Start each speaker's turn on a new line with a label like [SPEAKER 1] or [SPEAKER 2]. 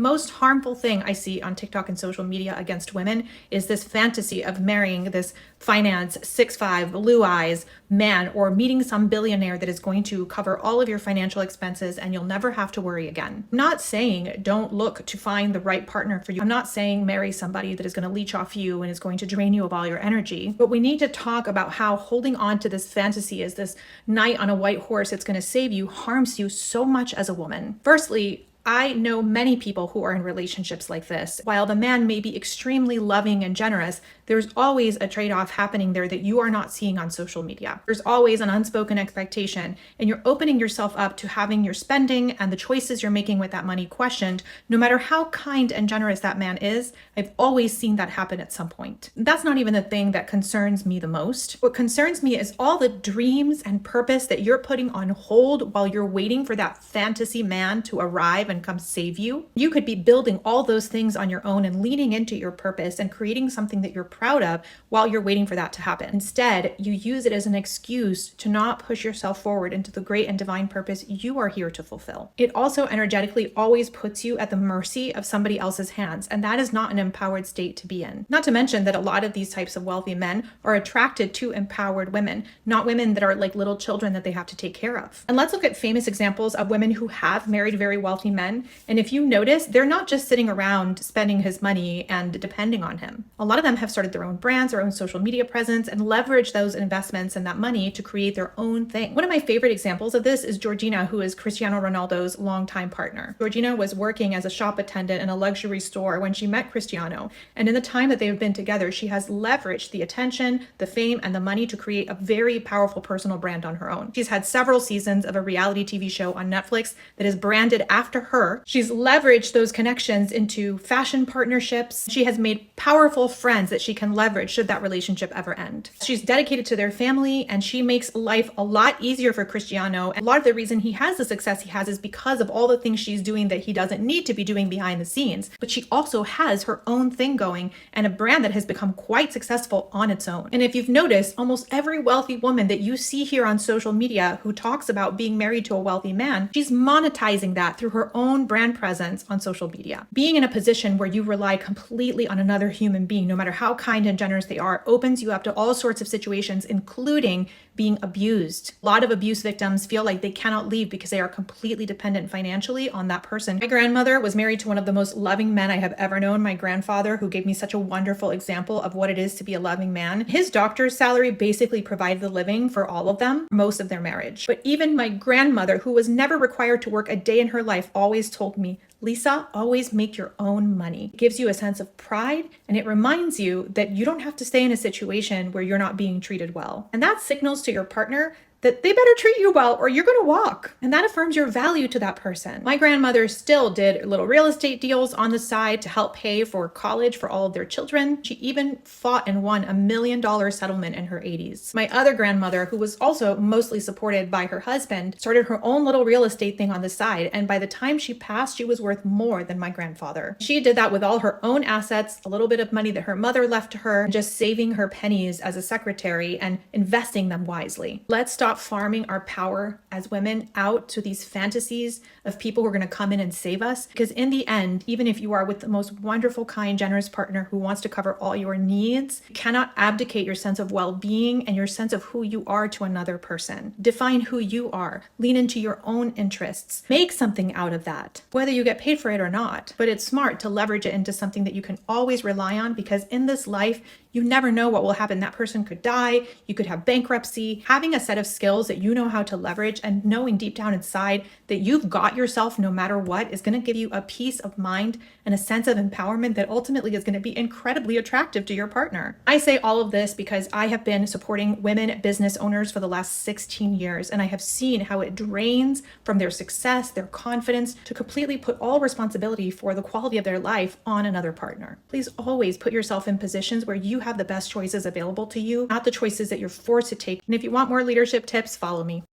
[SPEAKER 1] most harmful thing I see on TikTok and social media against women is this fantasy of marrying this finance 6'5", blue eyes man, or meeting some billionaire that is going to cover all of your financial expenses and you'll never have to worry again. I'm not saying don't look to find the right partner for you. I'm not saying marry somebody that is going to leech off you and is going to drain you of all your energy. But we need to talk about how holding on to this fantasy as this knight on a white horse that's going to save you harms you so much as a woman. Firstly, I know many people who are in relationships like this. While the man may be extremely loving and generous, there's always a trade-off happening there that you are not seeing on social media. There's always an unspoken expectation, and you're opening yourself up to having your spending and the choices you're making with that money questioned, no matter how kind and generous that man is. I've always seen that happen at some point. That's not even the thing that concerns me the most. What concerns me is all the dreams and purpose that you're putting on hold while you're waiting for that fantasy man to arrive and come save you. You could be building all those things on your own and leaning into your purpose and creating something that you're proud of while you're waiting for that to happen. Instead, you use it as an excuse to not push yourself forward into the great and divine purpose you are here to fulfill. It also energetically always puts you at the mercy of somebody else's hands, and that is not an empowered state to be in. Not to mention that a lot of these types of wealthy men are attracted to empowered women, not women that are like little children that they have to take care of. And let's look at famous examples of women who have married very wealthy men. And if you notice, they're not just sitting around spending his money and depending on him. A lot of them have started their own brands, their own social media presence, and leverage those investments and that money to create their own thing. One of my favorite examples of this is Georgina, who is Cristiano Ronaldo's longtime partner. Georgina was working as a shop attendant in a luxury store when she met Cristiano. And in the time that they've been together, she has leveraged the attention, the fame, and the money to create a very powerful personal brand on her own. She's had several seasons of a reality TV show on Netflix that is branded after her. She's leveraged those connections into fashion partnerships. She has made powerful friends that she can leverage should that relationship ever end. She's dedicated to their family, and she makes life a lot easier for Cristiano. And a lot of the reason he has the success he has is because of all the things she's doing that he doesn't need to be doing behind the scenes. But she also has her own thing going and a brand that has become quite successful on its own. And if you've noticed, almost every wealthy woman that you see here on social media who talks about being married to a wealthy man, she's monetizing that through her own brand presence on social media. Being in a position where you rely completely on another human being, no matter how kind and generous they are, opens you up to all sorts of situations, including being abused. A lot of abuse victims feel like they cannot leave because they are completely dependent financially on that person. My grandmother was married to one of the most loving men I have ever known, my grandfather, who gave me such a wonderful example of what it is to be a loving man. His doctor's salary basically provided the living for all of them, most of their marriage. But even my grandmother, who was never required to work a day in her life, always told me, Lisa, always make your own money. It gives you a sense of pride, and it reminds you that you don't have to stay in a situation where you're not being treated well. And that signals to your partner that they better treat you well or you're going to walk. And that affirms your value to that person. My grandmother still did little real estate deals on the side to help pay for college for all of their children. She even fought and won $1 million settlement in her 80s. My other grandmother, who was also mostly supported by her husband, started her own little real estate thing on the side. And by the time she passed, she was worth more than my grandfather. She did that with all her own assets, a little bit of money that her mother left to her, and just saving her pennies as a secretary and investing them wisely. Let's stop farming our power as women out to these fantasies of people who are going to come in and save us. Because in the end, even if you are with the most wonderful, kind, generous partner who wants to cover all your needs, you cannot abdicate your sense of well-being and your sense of who you are to another person. Define who you are. Lean into your own interests. Make something out of that, whether you get paid for it or not. But it's smart to leverage it into something that you can always rely on, because in this life, you never know what will happen. That person could die. You could have bankruptcy. Having a set of skills that you know how to leverage and knowing deep down inside that you've got yourself no matter what is going to give you a peace of mind and a sense of empowerment that ultimately is going to be incredibly attractive to your partner. I say all of this because I have been supporting women business owners for the last 16 years, and I have seen how it drains from their success, their confidence, to completely put all responsibility for the quality of their life on another partner. Please always put yourself in positions where you have the best choices available to you, not the choices that you're forced to take. And if you want more leadership tips, follow me.